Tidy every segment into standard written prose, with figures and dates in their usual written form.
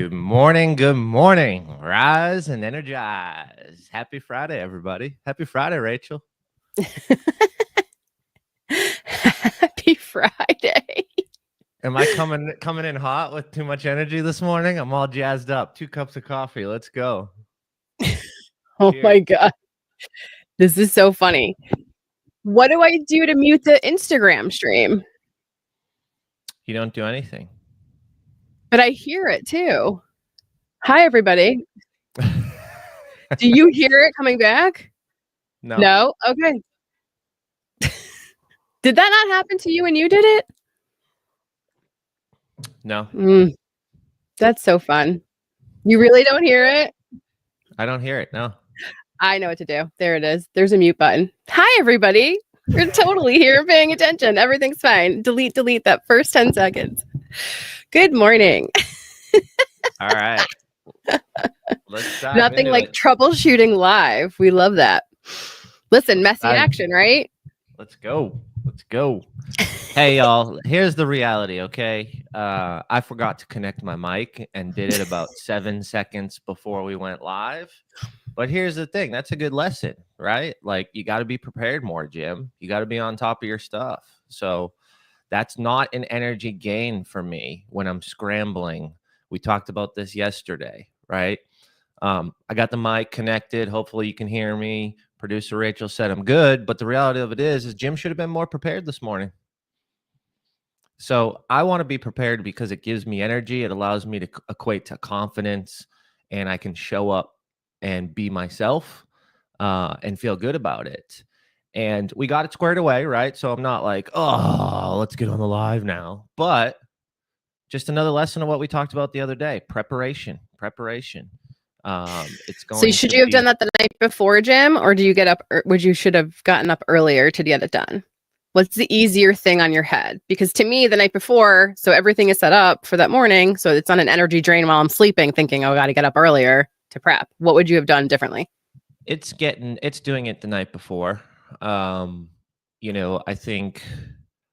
Good morning. Good morning. Rise and energize. Happy Friday, everybody. Happy Friday, Rachel. Happy Friday. Am I coming in hot with too much energy this morning? I'm all jazzed up. 2 cups of coffee. Let's go. Oh Cheers. my God. This is so funny. What do I do to mute the Instagram stream? You don't do anything. But I hear it too. Hi, everybody. Do you hear it coming back? No. No? Okay. Did that not happen to you when you did it? No. That's so fun. You really don't hear it? I don't hear it. No. I know what to do. There it is. There's a mute button. Hi, everybody. We're totally here paying attention. Everything's fine. Delete that first 10 seconds. Good morning. All right. Let's dive Nothing into like it. troubleshooting live. We love that. Listen, messy action, right? Let's go. Let's go. Hey, y'all. Here's the reality, okay? I forgot to connect my mic and did it about 7 seconds before we went live. But here's the thing. That's a good lesson, right? Like, you got to be prepared more, Jim. You got to be on top of your stuff. So that's not an energy gain for me when I'm scrambling. We talked about this yesterday, right? I got the mic connected. Hopefully you can hear me. Producer Rachel said I'm good, but the reality of it is Jim should have been more prepared this morning. So I want to be prepared because it gives me energy. It allows me to equate to confidence, and I can show up and be myself and feel good about it. And we got it squared away, right? So I'm not like, oh, let's get on the live now. But just another lesson of what we talked about the other day: preparation. It's going. So should you have done that the night before, Jim, or do you get up? Would you should have gotten up earlier to get it done? What's the easier thing on your head? Because to me, the night before, so everything is set up for that morning, so it's not an energy drain while I'm sleeping, thinking, oh, I got to get up earlier to prep. What would you have done differently? It's doing it the night before. I think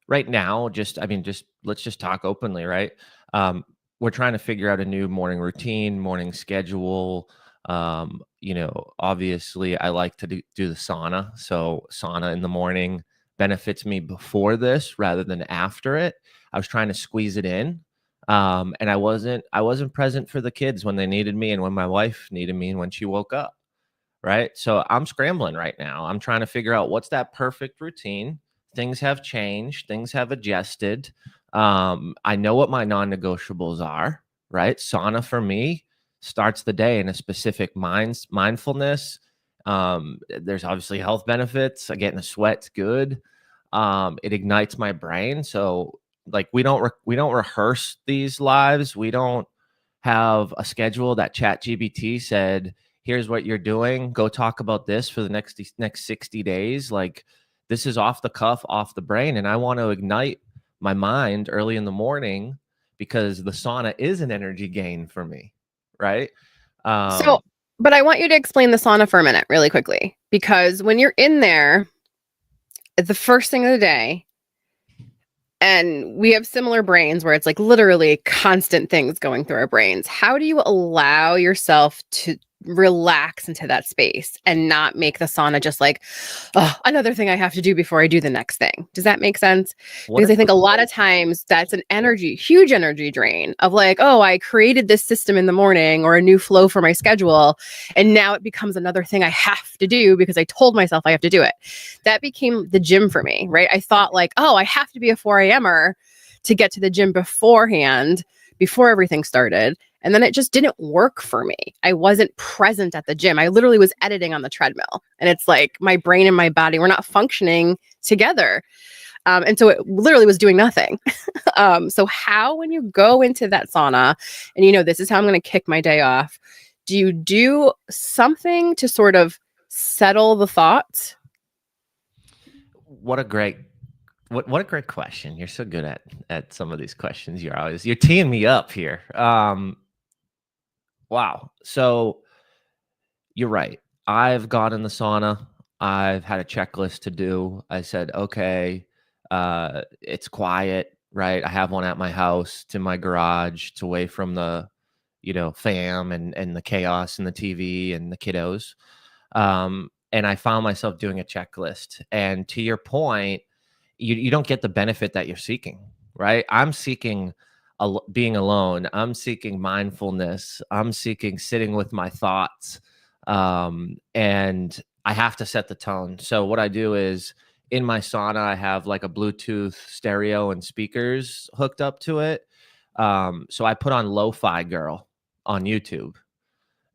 right now, let's just talk openly, right? We're trying to figure out a new morning routine, morning schedule. Obviously I like to do the sauna. So sauna in the morning benefits me before this rather than after it. I was trying to squeeze it in. And I wasn't present for the kids when they needed me and when my wife needed me and when she woke up. Right. So I'm scrambling right now. I'm trying to figure out what's that perfect routine. Things have changed. Things have adjusted. I know what my non-negotiables are, right? Sauna for me starts the day in a specific mindfulness. There's obviously health benefits. Getting a sweat's good. It ignites my brain. So like we don't rehearse these lives. We don't have a schedule that ChatGPT said, here's what you're doing. Go talk about this for the next 60 days. Like, this is off the cuff, off the brain. And I want to ignite my mind early in the morning because the sauna is an energy gain for me. Right. But I want you to explain the sauna for a minute really quickly, because when you're in there, it's the first thing of the day, and we have similar brains where it's like literally constant things going through our brains. How do you allow yourself to relax into that space and not make the sauna just like, oh, another thing I have to do before I do the next thing? Does that make sense? Because I think a lot of times that's an huge energy drain of like, oh, I created this system in the morning or a new flow for my schedule, and now it becomes another thing I have to do because I told myself I have to do it. That became the gym for me, right? I thought like, oh, I have to be a 4 a.m.er to get to the gym beforehand, before everything started. And then it just didn't work for me. I wasn't present at the gym. I literally was editing on the treadmill. And it's like my brain and my body were not functioning together. And so it literally was doing nothing. So how, when you go into that sauna and this is how I'm going to kick my day off, do you do something to sort of settle the thoughts? What a great question. You're so good at some of these questions. You're teeing me up here. Wow. So you're right. I've gone in the sauna. I've had a checklist to do. I said, okay, it's quiet, right? I have one at my house. It's in my garage. It's away from the fam and the chaos and the TV and the kiddos. And I found myself doing a checklist. And to your point, you don't get the benefit that you're seeking, right? I'm seeking being alone. I'm seeking mindfulness. I'm seeking sitting with my thoughts. And I have to set the tone. So what I do is in my sauna, I have like a Bluetooth stereo and speakers hooked up to it. So I put on Lo-Fi Girl on YouTube,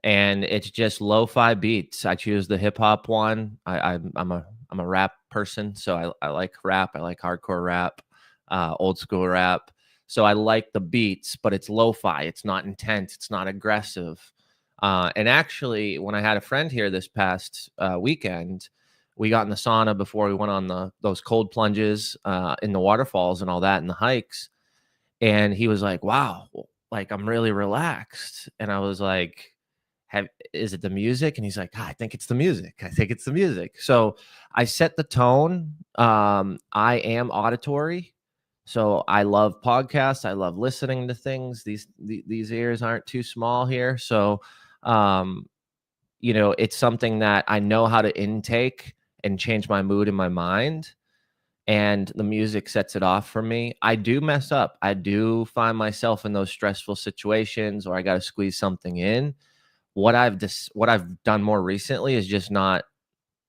and it's just lo-fi beats. I choose the hip hop one. I'm a rap person, so I like rap. I like hardcore rap, old school rap. So I like the beats, but it's lo-fi. It's not intense. It's not aggressive. And actually, when I had a friend here this past weekend, we got in the sauna before we went on those cold plunges in the waterfalls and all that, and the hikes. And he was like, "Wow, like I'm really relaxed." And I was like, is it the music? And he's like, I think it's the music. I think it's the music. So I set the tone. I am auditory. So I love podcasts. I love listening to things. These ears aren't too small here. So, it's something that I know how to intake and change my mood and my mind. And the music sets it off for me. I do mess up. I do find myself in those stressful situations, or I got to squeeze something in. What I've done more recently is just not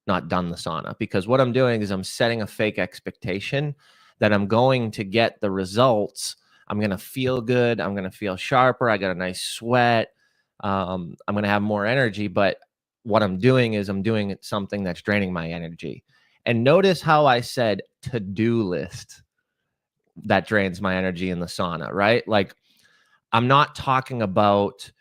done the sauna, because what I'm doing is I'm setting a fake expectation that I'm going to get the results. I'm going to feel good. I'm going to feel sharper. I got a nice sweat. I'm going to have more energy. But what I'm doing is I'm doing something that's draining my energy. And notice how I said to-do list that drains my energy in the sauna, right? Like, I'm not talking about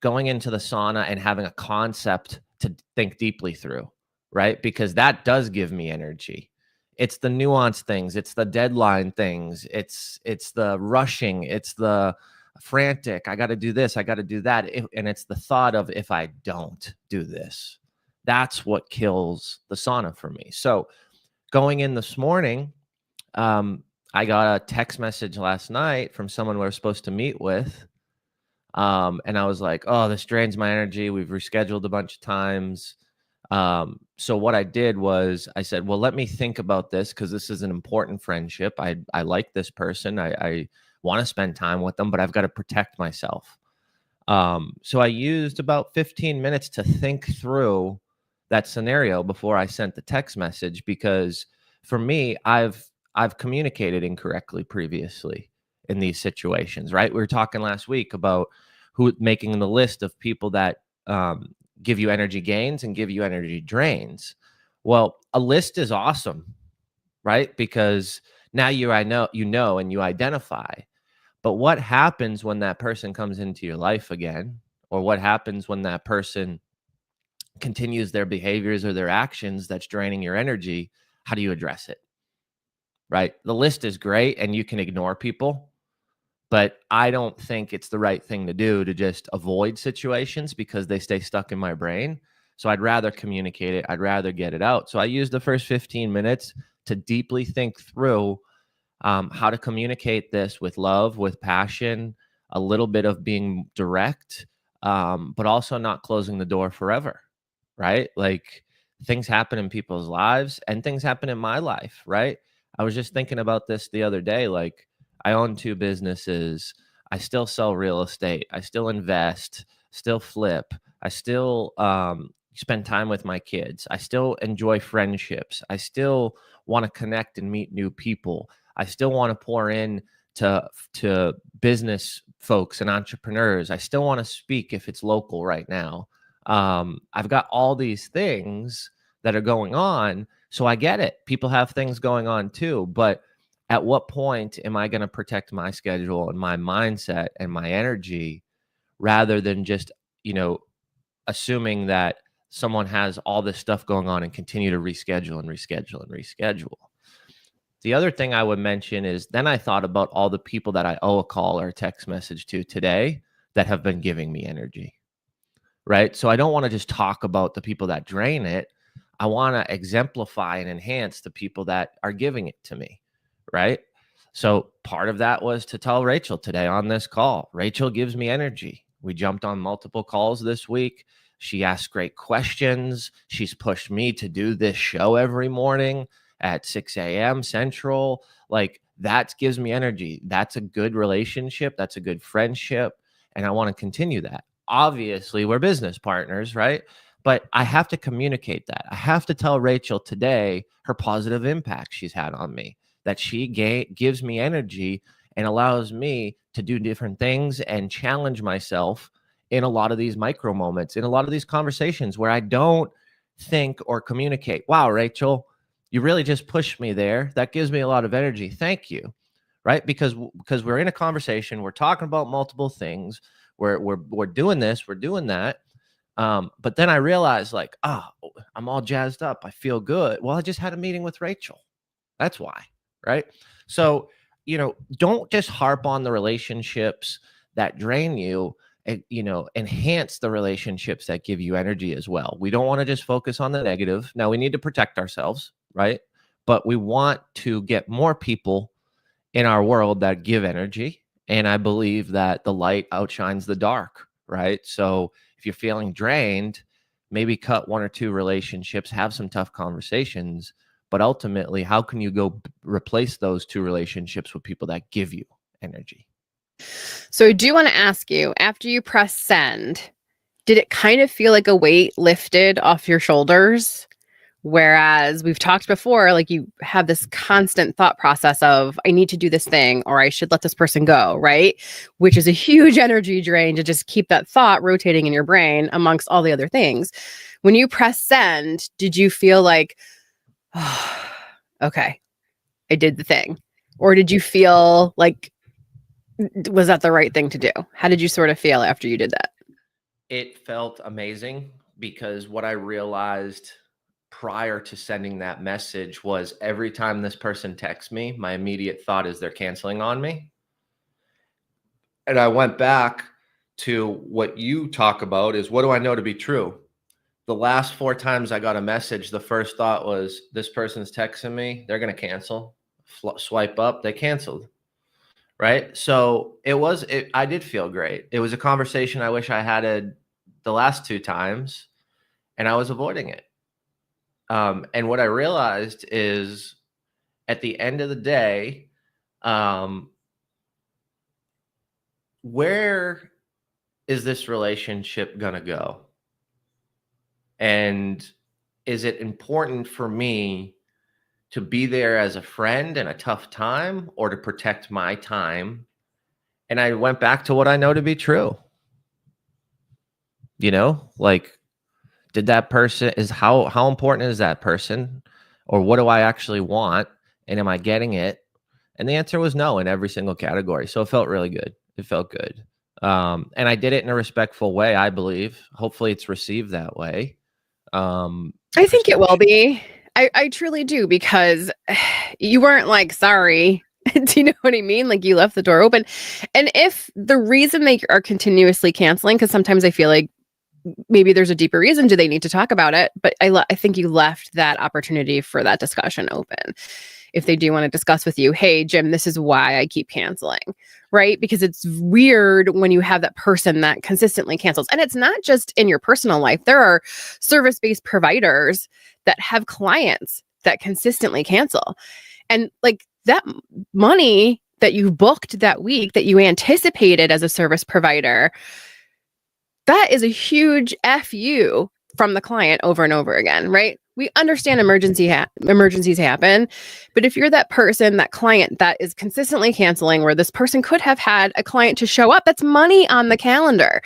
going into the sauna and having a concept to think deeply through, right? Because that does give me energy. It's the nuanced things, it's the deadline things, it's the rushing, it's the frantic, I got to do this, I got to do that. And it's the thought of, if I don't do this, that's what kills the sauna for me. So going in this morning, I got a text message last night from someone we were supposed to meet with. And I was like, oh, this drains my energy. We've rescheduled a bunch of times. So what I did was I said, well, let me think about this, because this is an important friendship. I like this person. I want to spend time with them, but I've got to protect myself. So I used about 15 minutes to think through that scenario before I sent the text message, because for me, I've communicated incorrectly previously in these situations, right? We were talking last week about making the list of people that give you energy gains and give you energy drains. Well, a list is awesome, right? Because now you know and you identify. But what happens when that person comes into your life again? Or what happens when that person continues their behaviors or their actions that's draining your energy? How do you address it? Right? The list is great and you can ignore people, but I don't think it's the right thing to do to just avoid situations because they stay stuck in my brain. So I'd rather communicate it. I'd rather get it out. So I used the first 15 minutes to deeply think through how to communicate this with love, with passion, a little bit of being direct, but also not closing the door forever, right? Like, things happen in people's lives and things happen in my life, right? I was just thinking about this the other day. Like, I own 2 businesses. I still sell real estate. I still invest, still flip. I still spend time with my kids. I still enjoy friendships. I still want to connect and meet new people. I still want to pour in to business folks and entrepreneurs. I still want to speak if it's local right now. I've got all these things that are going on. So I get it. People have things going on too. But at what point am I going to protect my schedule and my mindset and my energy, rather than just, assuming that someone has all this stuff going on and continue to reschedule and reschedule and reschedule? The other thing I would mention is, then I thought about all the people that I owe a call or a text message to today that have been giving me energy, right? So I don't want to just talk about the people that drain it. I want to exemplify and enhance the people that are giving it to me, right? So part of that was to tell Rachel today on this call, Rachel gives me energy. We jumped on multiple calls this week. She asked great questions. She's pushed me to do this show every morning at 6 a.m. Central. Like, that gives me energy. That's a good relationship. That's a good friendship. And I want to continue that. Obviously, we're business partners, right? But I have to communicate that. I have to tell Rachel today her positive impact she's had on me, that she gives me energy and allows me to do different things and challenge myself in a lot of these micro moments, in a lot of these conversations where I don't think or communicate. Wow, Rachel, you really just pushed me there. That gives me a lot of energy. Thank you. Right? Because we're in a conversation, we're talking about multiple things, we're doing this, we're doing that. But then I realized, like, I'm all jazzed up. I feel good. Well, I just had a meeting with Rachel. That's why. Right? So, don't just harp on the relationships that drain you, and, enhance the relationships that give you energy as well. We don't want to just focus on the negative. Now, we need to protect ourselves, right? But we want to get more people in our world that give energy. And I believe that the light outshines the dark, right? So if you're feeling drained, maybe cut one or two relationships, have some tough conversations. But ultimately, how can you go replace those two relationships with people that give you energy? So I do want to ask you, after you press send, did it kind of feel like a weight lifted off your shoulders? Whereas we've talked before, like, you have this constant thought process of, I need to do this thing, or I should let this person go, right? Which is a huge energy drain to just keep that thought rotating in your brain amongst all the other things. When you press send, did you feel like, oh, okay, I did the thing? Or did you feel like, was that the right thing to do? How did you sort of feel after you did that? It felt amazing, because what I realized prior to sending that message was, every time this person texts me, my immediate thought is they're canceling on me. And I went back to what you talk about is, what do I know to be true? The last 4 times I got a message, the first thought was, this person's texting me, they're going to cancel. Swipe up, they canceled. Right? So I did feel great. It was a conversation I wish I had the last 2 times, and I was avoiding it. And what I realized is, at the end of the day, where is this relationship going to go? And is it important for me to be there as a friend in a tough time, or to protect my time? And I went back to what I know to be true. Like, did that person, how important is that person? Or what do I actually want? And am I getting it? And the answer was no in every single category. So it felt really good. It felt good. And I did it in a respectful way, I believe. Hopefully it's received that way. I think it will be. I truly do, because you weren't like, sorry. Do you know what I mean? Like, you left the door open. And if the reason they are continuously canceling, because sometimes I feel like maybe there's a deeper reason, do they need to talk about it? But I think you left that opportunity for that discussion open. If they do want to discuss with you, hey, Jim, this is why I keep canceling, right? Because it's weird when you have that person that consistently cancels. And it's not just in your personal life. There are service-based providers that have clients that consistently cancel. And like, that money that you booked that week, that you anticipated as a service provider, that is a huge FU from the client over and over again, right? We understand emergencies happen, but if you're that person, that client that is consistently canceling, where this person could have had a client to show up, that's money on the calendar.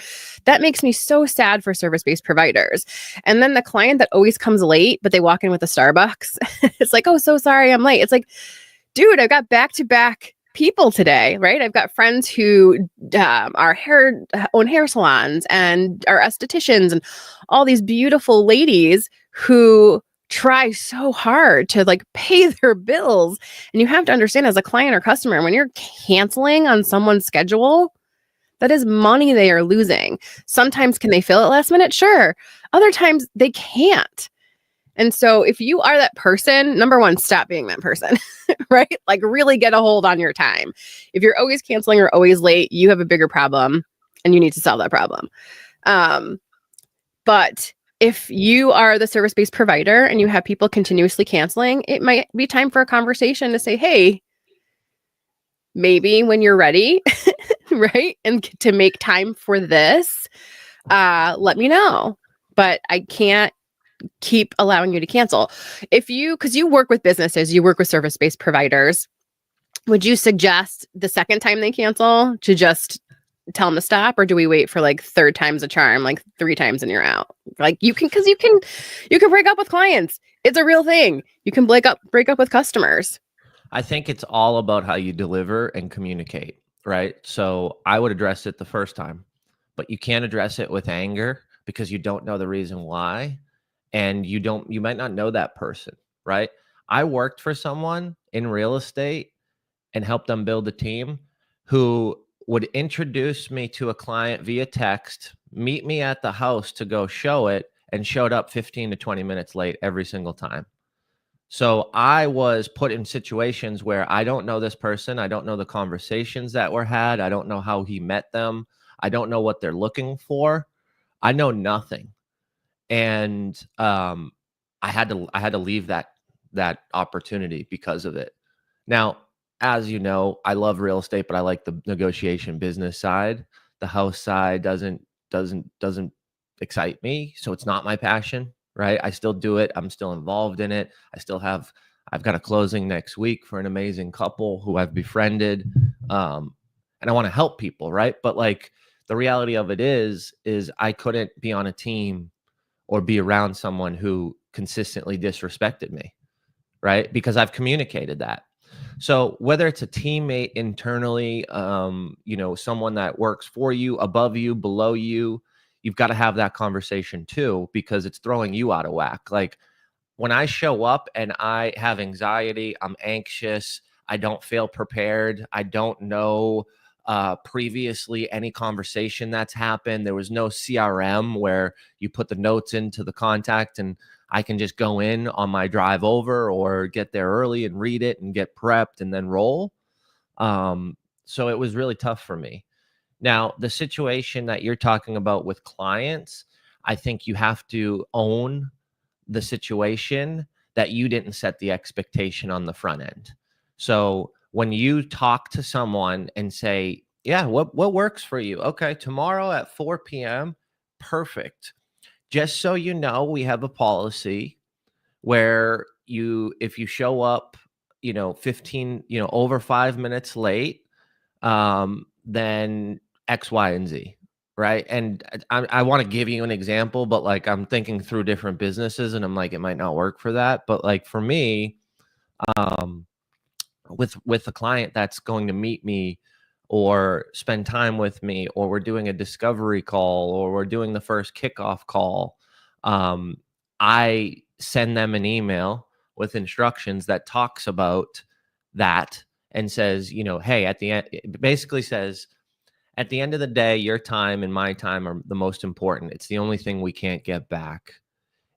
That makes me so sad for service-based providers. And then the client that always comes late, but they walk in with a Starbucks. It's like, oh, so sorry, I'm late. It's like, dude, I've got back-to-back people today, right? I've got friends who own hair salons and are estheticians, and all these beautiful ladies who try so hard to like pay their bills. And you have to understand, as a client or customer, when you're canceling on someone's schedule, that is money they are losing. Sometimes can they fill it last minute? Sure. Other times they can't. And so if you are that person, number one, stop being that person, right? Like, really get a hold on your time. If you're always canceling or always late, you have a bigger problem. and you need to solve that problem. But if you are the service-based provider and you have people continuously canceling, it might be time for a conversation to say, hey, maybe when you're ready, right? And to make time for this, let me know. But I can't keep allowing you to cancel. Because you work with businesses, you work with service-based providers, would you suggest the second time they cancel to just tell them to stop, or do we wait for like third time's a charm, like 3 times and you're out? Like you can break up with clients. It's a real thing. You can break up with customers. I think it's all about how you deliver and communicate, right? So I would address it the first time, but you can't address it with anger because you don't know the reason why, and you might not know that person, right? I worked for someone in real estate and helped them build a team who would introduce me to a client via text, meet me at the house to go show it, and showed up 15 to 20 minutes late every single time. So I was put in situations where I don't know this person. I don't know the conversations that were had. I don't know how he met them. I don't know what they're looking for. I know nothing. And I had to leave that opportunity because of it. Now, as you know, I love real estate, but I like the negotiation business side. The house side doesn't excite me, so it's not my passion, right? I still do it. I'm still involved in it. I've got a closing next week for an amazing couple who I've befriended. And I want to help people, right? But like the reality of it is I couldn't be on a team or be around someone who consistently disrespected me, right? Because I've communicated that. So whether it's a teammate internally, someone that works for you, above you, below you, you've got to have that conversation too, because it's throwing you out of whack. Like when I show up and I have anxiety, I'm anxious, I don't feel prepared, I don't know previously any conversation that's happened. There was no CRM where you put the notes into the contact and I can just go in on my drive over or get there early and read it and get prepped and then roll. So it was really tough for me. Now, the situation that you're talking about with clients, I think you have to own the situation that you didn't set the expectation on the front end. So when you talk to someone and say, yeah, what works for you? Okay, tomorrow at 4 p.m., perfect. Just so you know, we have a policy where if you show up, 15, over 5 minutes late, then X, Y, and Z, right? And I want to give you an example, but like I'm thinking through different businesses and I'm like, it might not work for that. But like for me, um, with a client that's going to meet me or spend time with me, or we're doing a discovery call, or we're doing the first kickoff call, I send them an email with instructions that talks about that and says, hey, at the end, it basically says, at the end of the day, your time and my time are the most important. It's the only thing we can't get back.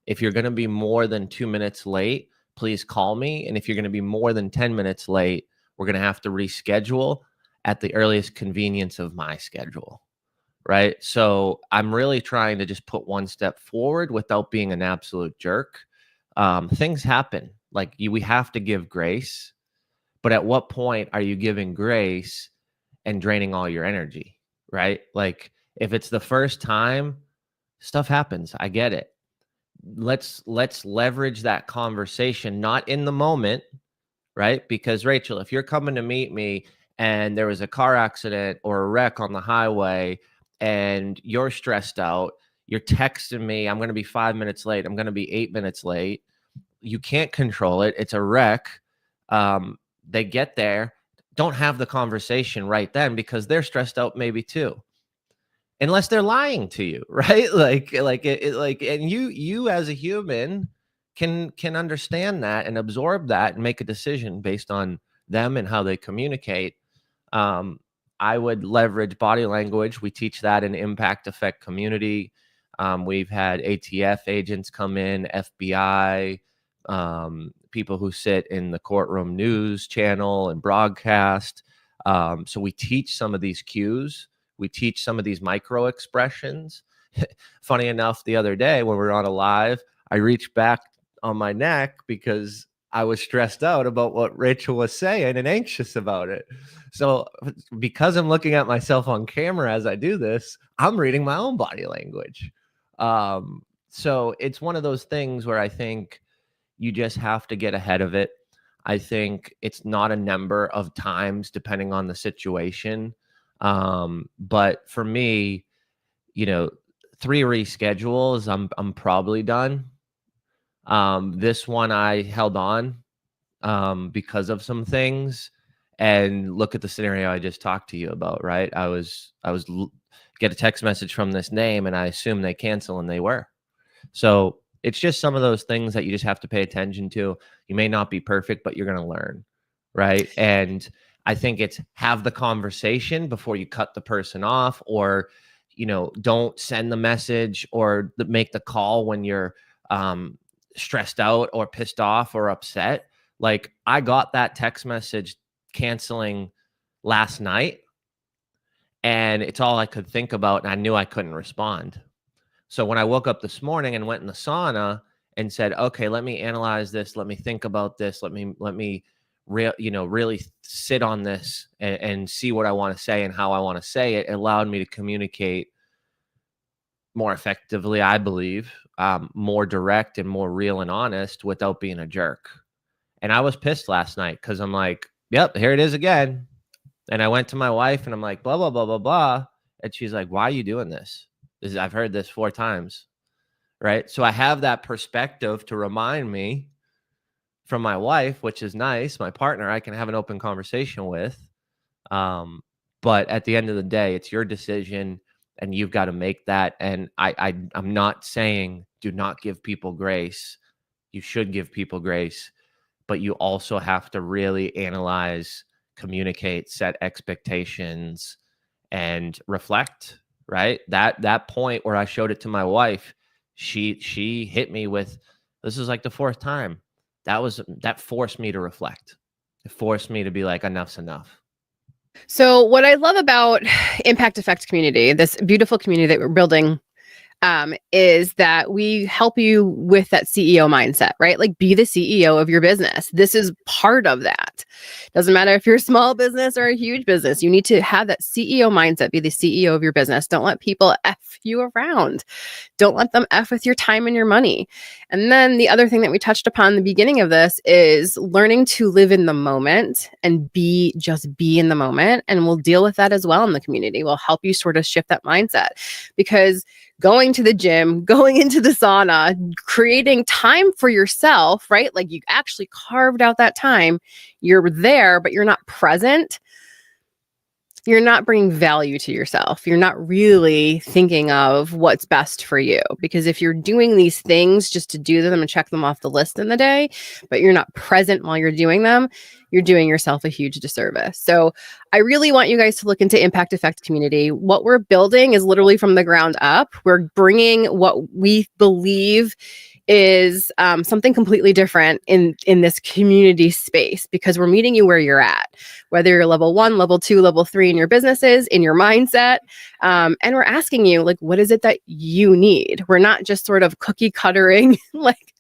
If you're going to be more than 2 minutes late, please call me. And if you're going to be more than 10 minutes late, we're going to have to reschedule at the earliest convenience of my schedule. Right. So I'm really trying to just put one step forward without being an absolute jerk. Things happen. Like we have to give grace. But at what point are you giving grace and draining all your energy? Right. Like if it's the first time, stuff happens. I get it. Let's leverage that conversation, not in the moment, right? Because Rachel, if you're coming to meet me and there was a car accident or a wreck on the highway and you're stressed out, you're texting me, I'm going to be 5 minutes late, I'm going to be 8 minutes late. You can't control it. It's a wreck. They get there, don't have the conversation right then because they're stressed out maybe too. Unless they're lying to you, right? Like, and you as a human can understand that and absorb that and make a decision based on them and how they communicate. I would leverage body language. We teach that in Impact Effect Community. We've had ATF agents come in, FBI, people who sit in the courtroom news channel and broadcast. So we teach some of these cues. we teach some of these micro expressions. Funny enough, the other day when we were on a live, I reached back on my neck because I was stressed out about what Rachel was saying and anxious about it. So because I'm looking at myself on camera as I do this, I'm reading my own body language. So it's one of those things where I think you just have to get ahead of it. I think it's not a number of times depending on the situation. But for me, 3 reschedules, I'm probably done. This one I held on because of some things, and look at the scenario I just talked to you about, right? I was get a text message from this name and I assumed they cancel, and they were. So it's just some of those things that you just have to pay attention to. You may not be perfect, but you're going to learn, right? And I think it's have the conversation before you cut the person off, or don't send the message or make the call when you're stressed out or pissed off or upset. Like, I got that text message canceling last night, and it's all I could think about, and I knew I couldn't respond. So when I woke up this morning and went in the sauna and said, okay, let me analyze this, let me think about this, let me really sit on this and see what I want to say and how I want to say it, it allowed me to communicate more effectively, I believe, more direct and more real and honest without being a jerk. And I was pissed last night because I'm like, yep, here it is again. And I went to my wife and I'm like, blah, blah, blah, blah, blah. And she's like, why are you doing this? I've heard this 4 times, right? So I have that perspective to remind me from my wife, which is nice. My partner, I can have an open conversation with. But at the end of the day, it's your decision and you've got to make that. And I'm not saying do not give people grace. You should give people grace, but you also have to really analyze, communicate, set expectations, and reflect, right? That point where I showed it to my wife, she hit me with, this is like the 4th time. That forced me to reflect. It forced me to be like, enough's enough. So what I love about Impact Effect Community, this beautiful community that we're building, is that we help you with that CEO mindset, right? Like, be the CEO of your business. This is part of that. Doesn't matter if you're a small business or a huge business. You need to have that CEO mindset, be the CEO of your business. Don't let people F you around. Don't let them F with your time and your money. And then the other thing that we touched upon in the beginning of this is learning to live in the moment and just be in the moment. And we'll deal with that as well in the community. We'll help you sort of shift that mindset, because going to the gym, going into the sauna, creating time for yourself, right? Like, you actually carved out that time. You're there, but you're not present. You're not bringing value to yourself. You're not really thinking of what's best for you. Because if you're doing these things just to do them and check them off the list in the day, but you're not present while you're doing them, you're doing yourself a huge disservice. So I really want you guys to look into Impact Effect Community. What we're building is literally from the ground up. We're bringing what we believe is something completely different in this community space, because we're meeting you where you're at, whether you're level 1, level 2, level 3 in your businesses, in your mindset. And we're asking you, like, what is it that you need? We're not just sort of cookie cuttering like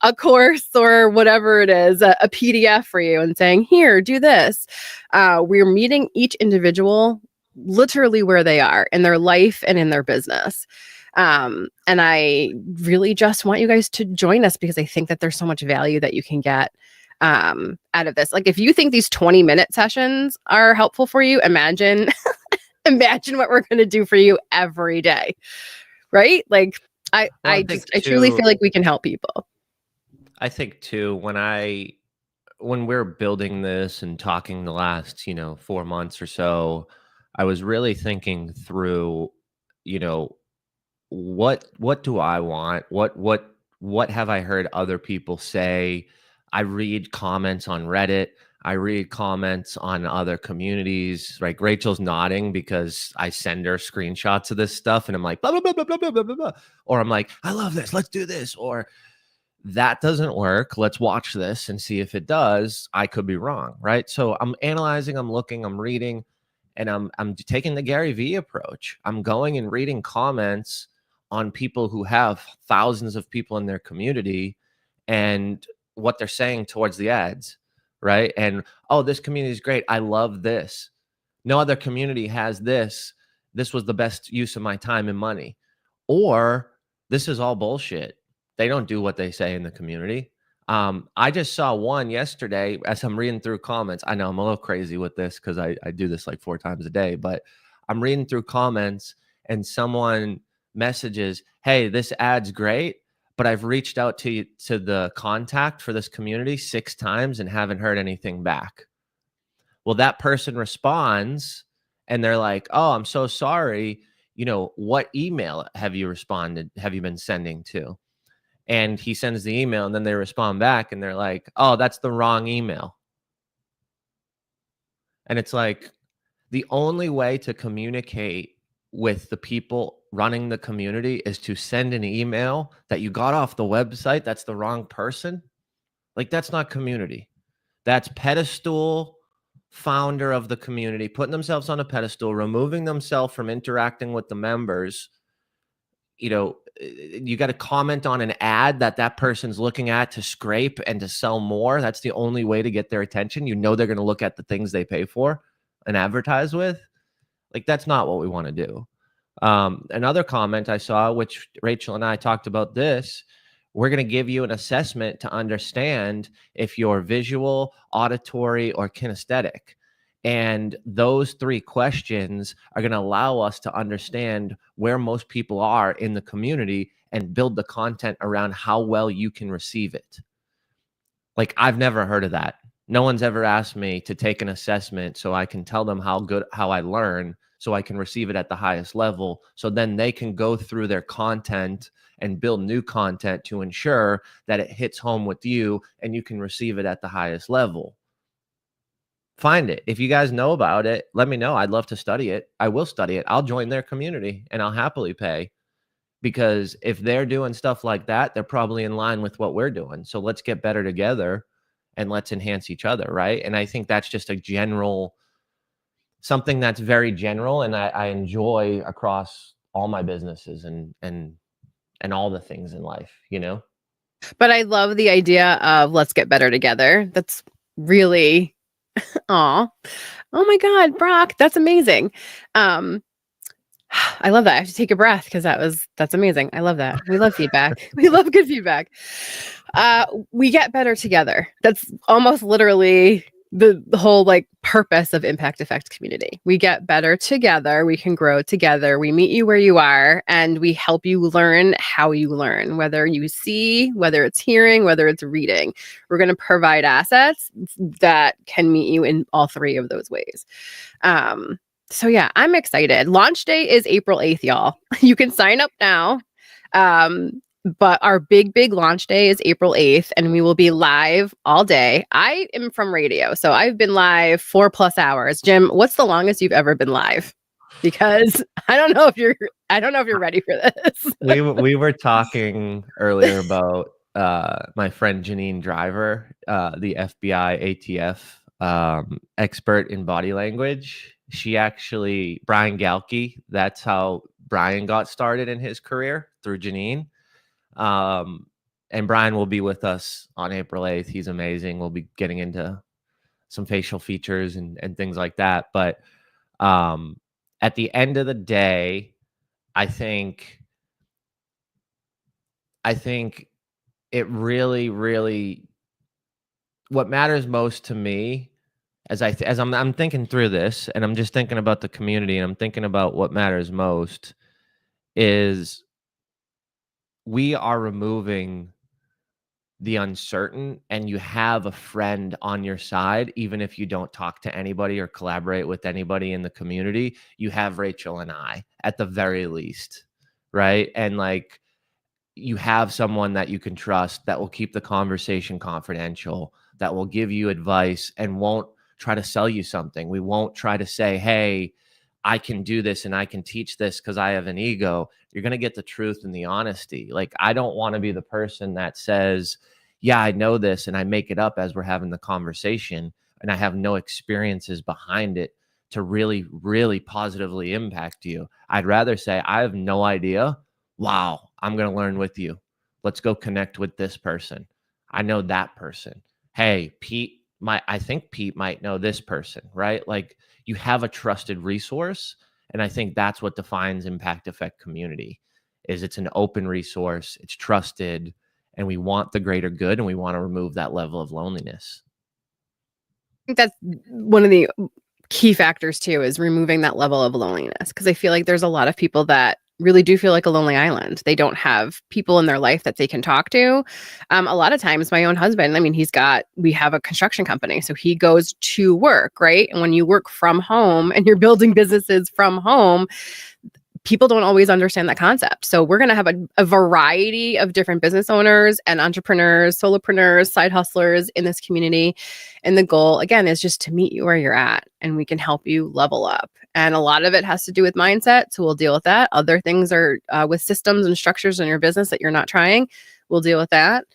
a course or whatever it is, a PDF for you and saying, here, do this. We're meeting each individual literally where they are in their life and in their business. And I really just want you guys to join us, because I think that there's so much value that you can get out of this. Like, if you think these 20-minute sessions are helpful for you, imagine what we're going to do for you every day, right? Like, I truly feel like we can help people. I think too, when we're building this and talking the last, 4 months or so, I was really thinking through, what do I want? What have I heard other people say? I read comments on Reddit. I read comments on other communities. Like, Rachel's nodding because I send her screenshots of this stuff and I'm like, blah, blah, blah, blah, blah, blah, blah, blah. Or I'm like, I love this. Let's do this. Or that doesn't work. Let's watch this and see if it does. I could be wrong, right? So I'm analyzing, I'm looking, I'm reading. And I'm taking the Gary Vee approach. I'm going and reading comments on people who have thousands of people in their community and what they're saying towards the ads, right? And oh, this community is great. I love this. No other community has this. This was the best use of my time and money. Or this is all bullshit. They don't do what they say in the community. I just saw one yesterday as I'm reading through comments. I know I'm a little crazy with this because I do this like 4 times a day, but I'm reading through comments and someone messages, hey, this ad's great, but I've reached out to the contact for this community 6 times and haven't heard anything back. Well, that person responds and they're like, oh, I'm so sorry. You know, what email have you responded? Have you been sending to? And he sends the email and then they respond back and they're like, oh, that's the wrong email. And it's like the only way to communicate with the people running the community is to send an email that you got off the website. That's the wrong person. Like, that's not community. That's pedestal founder of the community, putting themselves on a pedestal, removing themselves from interacting with the members. You know, you got to comment on an ad that person's looking at to scrape and to sell more. That's the only way to get their attention. You know, they're going to look at the things they pay for and advertise with. Like, that's not what we want to do. Another comment I saw, which Rachel and I talked about this, we're going to give you an assessment to understand if you're visual, auditory, or kinesthetic. And those 3 questions are going to allow us to understand where most people are in the community and build the content around how well you can receive it. Like, I've never heard of that. No one's ever asked me to take an assessment so I can tell them how I learn, so I can receive it at the highest level. So then they can go through their content and build new content to ensure that it hits home with you and you can receive it at the highest level. Find it. If you guys know about it, let me know. I'd love to study it. I will study it. I'll join their community and I'll happily pay, because if they're doing stuff like that, they're probably in line with what we're doing. So let's get better together and let's enhance each other, right? And I think that's just a general, something that's very general, and I enjoy across all my businesses and all the things in life, you know? But I love the idea of let's get better together. That's really, oh my God, Brock, that's amazing. I love that. I have to take a breath because that's amazing. I love that. We love feedback. We love good feedback. We get better together. That's almost literally the whole like purpose of Impact Effect Community. We get better together. We can grow together. We meet you where you are and we help you learn how you learn, whether you see, whether it's hearing, whether it's reading. We're going to provide assets that can meet you in all 3 of those ways. So yeah, I'm excited. Launch day is April 8th, y'all. You can sign up now. But our big launch day is April 8th, and we will be live all day. I am from radio, so I've been live 4+ hours. Jim, what's the longest you've ever been live? Because I don't know if you're ready for this. we were talking earlier about my friend Janine Driver, the FBI ATF expert in body language. She actually, Brian Galke, that's how Brian got started in his career, through Janine. And Brian will be with us on April 8th. He's amazing. We'll be getting into some facial features and things like that. But at the end of the day, I think it really, really, what matters most to me as I'm thinking through this, and I'm just thinking about the community, and I'm thinking about what matters most is we are removing the uncertain, and you have a friend on your side. Even if you don't talk to anybody or collaborate with anybody in the community, you have Rachel and I at the very least, right? And like, you have someone that you can trust that will keep the conversation confidential, that will give you advice and won't try to sell you something. We won't try to say, hey, I can do this and I can teach this because I have an ego. You're going to get the truth and the honesty. Like, I don't want to be the person that says, yeah, I know this, and I make it up as we're having the conversation and I have no experiences behind it to really, really positively impact you. I'd rather say, I have no idea. Wow, I'm going to learn with you. Let's go connect with this person. I know that person. Hey, I think Pete might know this person, right? Like, you have a trusted resource. And I think that's what defines Impact Effect Community is it's an open resource, it's trusted, and we want the greater good, and we want to remove that level of loneliness. I think that's one of the key factors too, is removing that level of loneliness. Because I feel like there's a lot of people that really do feel like a lonely island. They don't have people in their life that they can talk to. A lot of times, my own husband, I mean, we have a construction company, so he goes to work, right? And when you work from home and you're building businesses from home, people don't always understand that concept. So we're going to have a variety of different business owners and entrepreneurs, solopreneurs, side hustlers in this community. And the goal, again, is just to meet you where you're at, and we can help you level up. And a lot of it has to do with mindset. So we'll deal with that. Other things are with systems and structures in your business that you're not trying. We'll deal with that.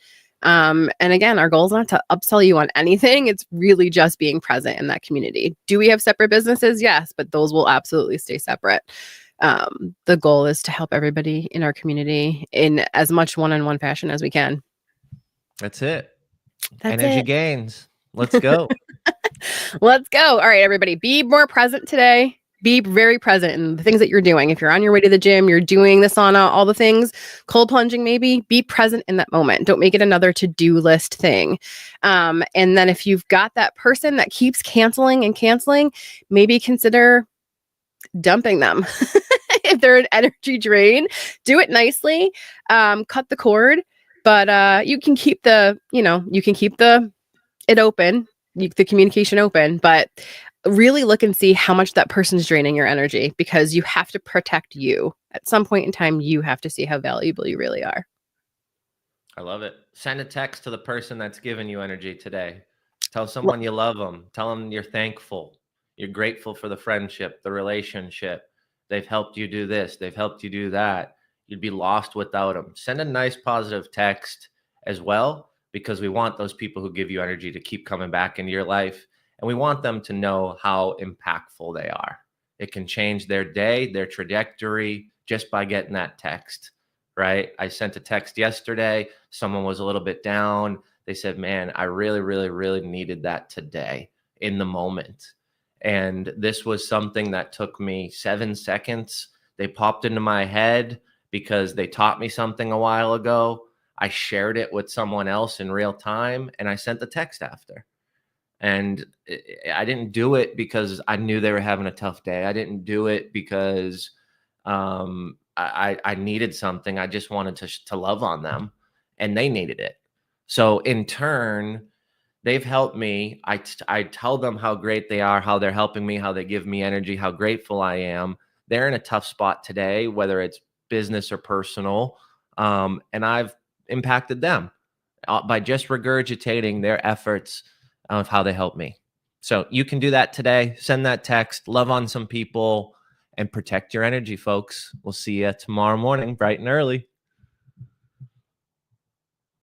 And again, our goal is not to upsell you on anything. It's really just being present in that community. Do we have separate businesses? Yes, but those will absolutely stay separate. The goal is to help everybody in our community in as much one-on-one fashion as we can. That's it. That's Energy it. gains. Let's go. Let's go. All right, everybody, be more present today. Be very present in the things that you're doing. If you're on your way to the gym, you're doing the sauna, all the things, cold plunging, maybe be present in that moment. Don't make it another to-do list thing. And then if you've got that person that keeps canceling and canceling, maybe consider dumping them. If they're an energy drain, do it nicely. Cut the cord, but you can keep it open, the communication open, but really look and see how much that person's draining your energy, because you have to protect you. At some point in time, you have to see how valuable you really are. I love it. Send a text to the person that's giving you energy today. Tell someone you love them. Tell them you're thankful. You're grateful for the friendship, the relationship. They've helped you do this. They've helped you do that. You'd be lost without them. Send a nice positive text as well, because we want those people who give you energy to keep coming back into your life. And we want them to know how impactful they are. It can change their day, their trajectory, just by getting that text, right? I sent a text yesterday. Someone was a little bit down. They said, man, I really, really, really needed that today in the moment. And this was something that took me 7 seconds. They popped into my head because they taught me something a while ago. I shared it with someone else in real time, and I sent the text after. And I didn't do it because I knew they were having a tough day. I didn't do it because I needed something. I just wanted to love on them, and they needed it. So in turn, they've helped me. I tell them how great they are, how they're helping me, how they give me energy, how grateful I am. They're in a tough spot today, whether it's business or personal. And I've impacted them by just regurgitating their efforts of how they help me. So you can do that today. Send that text, love on some people, and protect your energy, folks. We'll see you tomorrow morning, bright and early.